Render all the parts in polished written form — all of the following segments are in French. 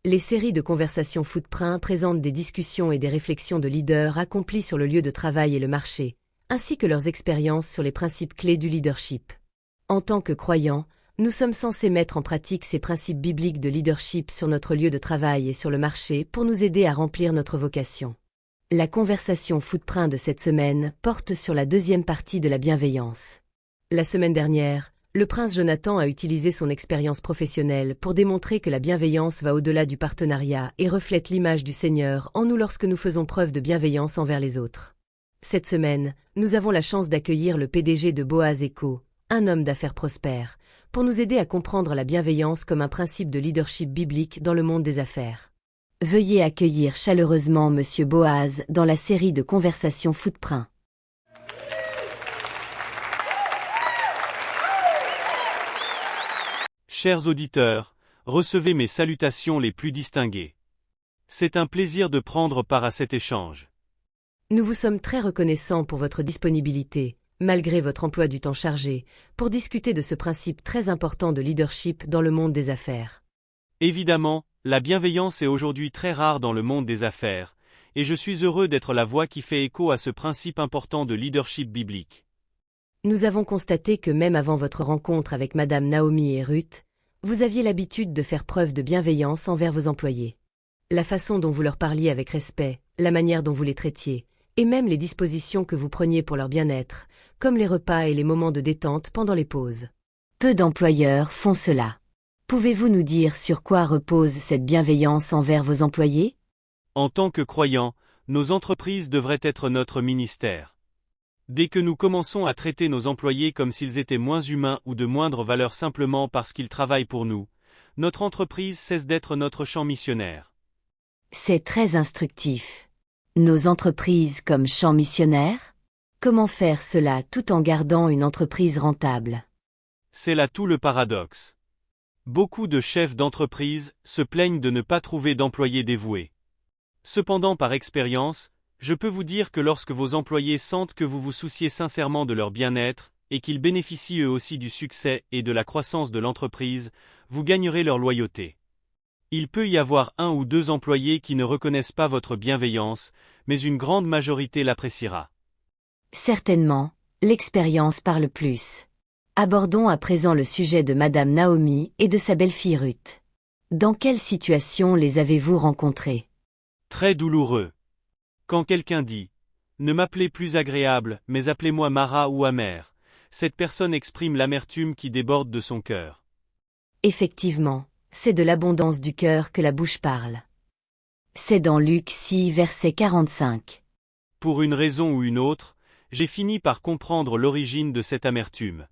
Les séries de conversations Footprint présentent des discussions et des réflexions de leaders accomplis sur le lieu de travail et le marché, ainsi que leurs expériences sur les principes clés du leadership. En tant que croyants, nous sommes censés mettre en pratique ces principes bibliques de leadership sur notre lieu de travail et sur le marché pour nous aider à remplir notre vocation. La conversation Footprint de cette semaine porte sur la deuxième partie de la bienveillance. La semaine dernière, le prince Jonathan a utilisé son expérience professionnelle pour démontrer que la bienveillance va au-delà du partenariat et reflète l'image du Seigneur en nous lorsque nous faisons preuve de bienveillance envers les autres. Cette semaine, nous avons la chance d'accueillir le PDG de Boaz & Co, un homme d'affaires prospère, pour nous aider à comprendre la bienveillance comme un principe de leadership biblique dans le monde des affaires. Veuillez accueillir chaleureusement Monsieur Boaz dans la série de conversations Footprint. Chers auditeurs, recevez mes salutations les plus distinguées. C'est un plaisir de prendre part à cet échange. Nous vous sommes très reconnaissants pour votre disponibilité, malgré votre emploi du temps chargé, pour discuter de ce principe très important de leadership dans le monde des affaires. Évidemment, la bienveillance est aujourd'hui très rare dans le monde des affaires, et je suis heureux d'être la voix qui fait écho à ce principe important de leadership biblique. Nous avons constaté que même avant votre rencontre avec Madame Naomi et Ruth, vous aviez l'habitude de faire preuve de bienveillance envers vos employés. La façon dont vous leur parliez avec respect, la manière dont vous les traitiez, et même les dispositions que vous preniez pour leur bien-être, comme les repas et les moments de détente pendant les pauses. Peu d'employeurs font cela. Pouvez-vous nous dire sur quoi repose cette bienveillance envers vos employés? En tant que croyants, nos entreprises devraient être notre ministère. Dès que nous commençons à traiter nos employés comme s'ils étaient moins humains ou de moindre valeur simplement parce qu'ils travaillent pour nous, notre entreprise cesse d'être notre champ missionnaire. C'est très instructif. Nos entreprises comme champ missionnaire? Comment faire cela tout en gardant une entreprise rentable? C'est là tout le paradoxe. Beaucoup de chefs d'entreprise se plaignent de ne pas trouver d'employés dévoués. Cependant, par expérience, je peux vous dire que lorsque vos employés sentent que vous vous souciez sincèrement de leur bien-être, et qu'ils bénéficient eux aussi du succès et de la croissance de l'entreprise, vous gagnerez leur loyauté. Il peut y avoir 1 ou 2 employés qui ne reconnaissent pas votre bienveillance, mais une grande majorité l'appréciera. Certainement, l'expérience parle plus. Abordons à présent le sujet de Madame Naomi et de sa belle-fille Ruth. Dans quelle situation les avez-vous rencontrés? Très douloureux. Quand quelqu'un dit « Ne m'appelez plus agréable, mais appelez-moi Mara ou amère », cette personne exprime l'amertume qui déborde de son cœur. Effectivement, c'est de l'abondance du cœur que la bouche parle. C'est dans Luc 6, verset 45. Pour une raison ou une autre, j'ai fini par comprendre l'origine de cette amertume.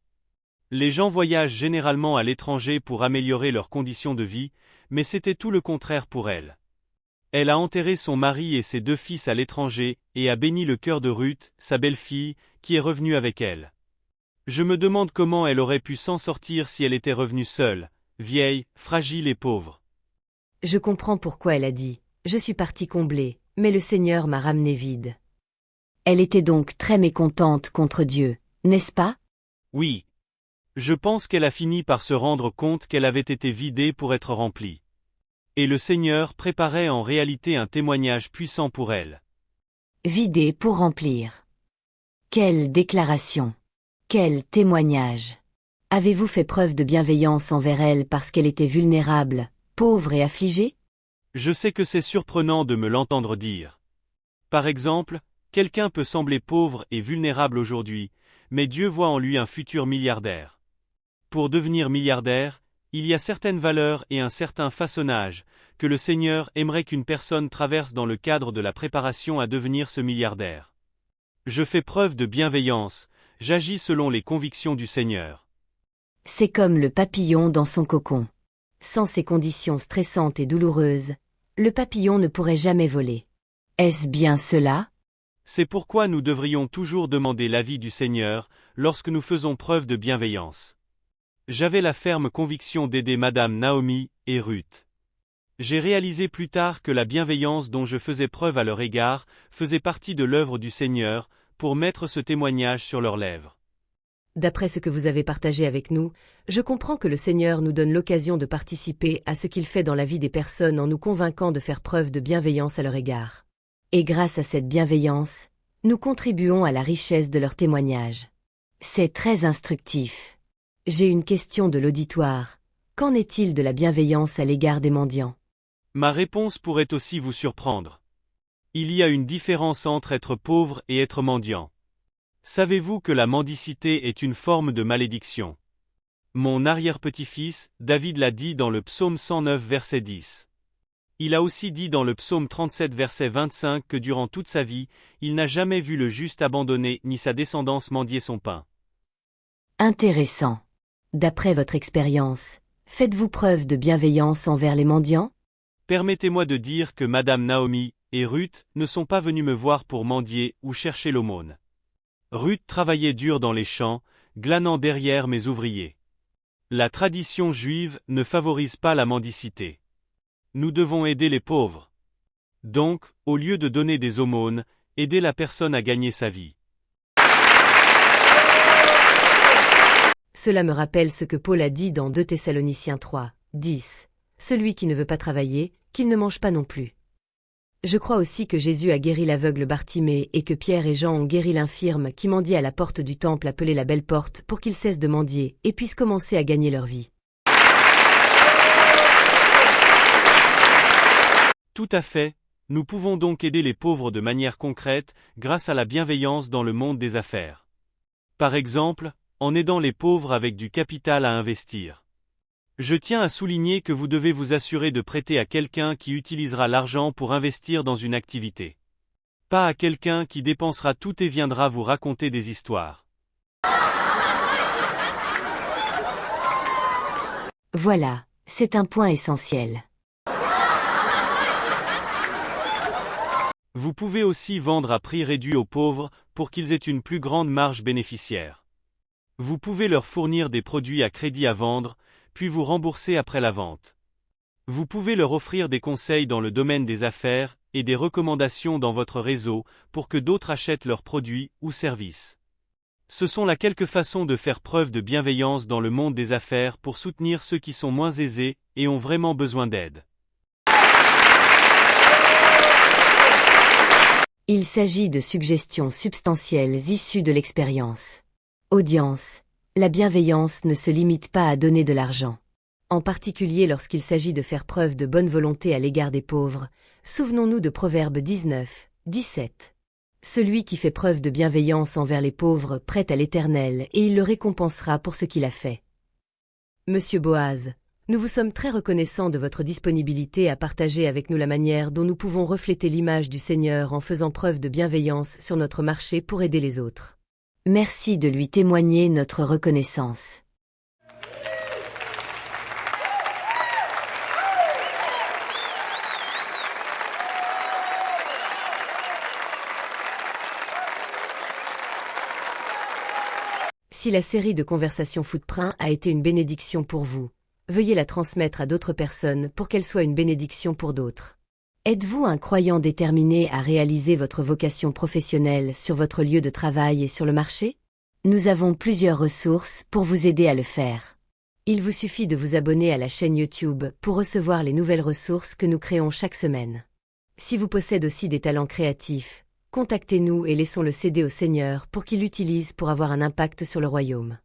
Les gens voyagent généralement à l'étranger pour améliorer leurs conditions de vie, mais c'était tout le contraire pour elle. Elle a enterré son mari et ses 2 fils à l'étranger, et a béni le cœur de Ruth, sa belle-fille, qui est revenue avec elle. Je me demande comment elle aurait pu s'en sortir si elle était revenue seule, vieille, fragile et pauvre. Je comprends pourquoi elle a dit « Je suis partie comblée, mais le Seigneur m'a ramenée vide ». Elle était donc très mécontente contre Dieu, n'est-ce pas? Oui. Je pense qu'elle a fini par se rendre compte qu'elle avait été vidée pour être remplie. Et le Seigneur préparait en réalité un témoignage puissant pour elle. Vider pour remplir. Quelle déclaration! Quel témoignage! Avez-vous fait preuve de bienveillance envers elle parce qu'elle était vulnérable, pauvre et affligée? Je sais que c'est surprenant de me l'entendre dire. Par exemple, quelqu'un peut sembler pauvre et vulnérable aujourd'hui, mais Dieu voit en lui un futur milliardaire. Pour devenir milliardaire, il y a certaines valeurs et un certain façonnage que le Seigneur aimerait qu'une personne traverse dans le cadre de la préparation à devenir ce milliardaire. Je fais preuve de bienveillance, j'agis selon les convictions du Seigneur. C'est comme le papillon dans son cocon. Sans ces conditions stressantes et douloureuses, le papillon ne pourrait jamais voler. Est-ce bien cela? C'est pourquoi nous devrions toujours demander l'avis du Seigneur lorsque nous faisons preuve de bienveillance. J'avais la ferme conviction d'aider Madame Naomi et Ruth. J'ai réalisé plus tard que la bienveillance dont je faisais preuve à leur égard faisait partie de l'œuvre du Seigneur pour mettre ce témoignage sur leurs lèvres. D'après ce que vous avez partagé avec nous, je comprends que le Seigneur nous donne l'occasion de participer à ce qu'il fait dans la vie des personnes en nous convainquant de faire preuve de bienveillance à leur égard. Et grâce à cette bienveillance, nous contribuons à la richesse de leur témoignage. C'est très instructif. J'ai une question de l'auditoire. Qu'en est-il de la bienveillance à l'égard des mendiants? Ma réponse pourrait aussi vous surprendre. Il y a une différence entre être pauvre et être mendiant. Savez-vous que la mendicité est une forme de malédiction? Mon arrière-petit-fils, David l'a dit dans le psaume 109 verset 10. Il a aussi dit dans le psaume 37 verset 25 que durant toute sa vie, il n'a jamais vu le juste abandonné ni sa descendance mendier son pain. Intéressant. D'après votre expérience, faites-vous preuve de bienveillance envers les mendiants? Permettez-moi de dire que Madame Naomi et Ruth ne sont pas venues me voir pour mendier ou chercher l'aumône. Ruth travaillait dur dans les champs, glanant derrière mes ouvriers. La tradition juive ne favorise pas la mendicité. Nous devons aider les pauvres. Donc, au lieu de donner des aumônes, aidez la personne à gagner sa vie. Cela me rappelle ce que Paul a dit dans 2 Thessaloniciens 3, 10. Celui qui ne veut pas travailler, qu'il ne mange pas non plus. Je crois aussi que Jésus a guéri l'aveugle Bartimée et que Pierre et Jean ont guéri l'infirme qui mendiait à la porte du temple appelée la Belle Porte pour qu'ils cessent de mendier et puissent commencer à gagner leur vie. Tout à fait, nous pouvons donc aider les pauvres de manière concrète grâce à la bienveillance dans le monde des affaires. Par exemple, en aidant les pauvres avec du capital à investir. Je tiens à souligner que vous devez vous assurer de prêter à quelqu'un qui utilisera l'argent pour investir dans une activité. Pas à quelqu'un qui dépensera tout et viendra vous raconter des histoires. Voilà, c'est un point essentiel. Vous pouvez aussi vendre à prix réduit aux pauvres pour qu'ils aient une plus grande marge bénéficiaire. Vous pouvez leur fournir des produits à crédit à vendre, puis vous rembourser après la vente. Vous pouvez leur offrir des conseils dans le domaine des affaires et des recommandations dans votre réseau pour que d'autres achètent leurs produits ou services. Ce sont là quelques façons de faire preuve de bienveillance dans le monde des affaires pour soutenir ceux qui sont moins aisés et ont vraiment besoin d'aide. Il s'agit de suggestions substantielles issues de l'expérience. Audience. La bienveillance ne se limite pas à donner de l'argent. En particulier lorsqu'il s'agit de faire preuve de bonne volonté à l'égard des pauvres, souvenons-nous de Proverbe 19, 17. Celui qui fait preuve de bienveillance envers les pauvres prête à l'Éternel et il le récompensera pour ce qu'il a fait. Monsieur Boaz, nous vous sommes très reconnaissants de votre disponibilité à partager avec nous la manière dont nous pouvons refléter l'image du Seigneur en faisant preuve de bienveillance sur notre marché pour aider les autres. Merci de lui témoigner notre reconnaissance. Si la série de conversations Footprint a été une bénédiction pour vous, veuillez la transmettre à d'autres personnes pour qu'elle soit une bénédiction pour d'autres. Êtes-vous un croyant déterminé à réaliser votre vocation professionnelle sur votre lieu de travail et sur le marché? Nous avons plusieurs ressources pour vous aider à le faire. Il vous suffit de vous abonner à la chaîne YouTube pour recevoir les nouvelles ressources que nous créons chaque semaine. Si vous possédez aussi des talents créatifs, contactez-nous et laissons-le céder au Seigneur pour qu'il l'utilise pour avoir un impact sur le royaume.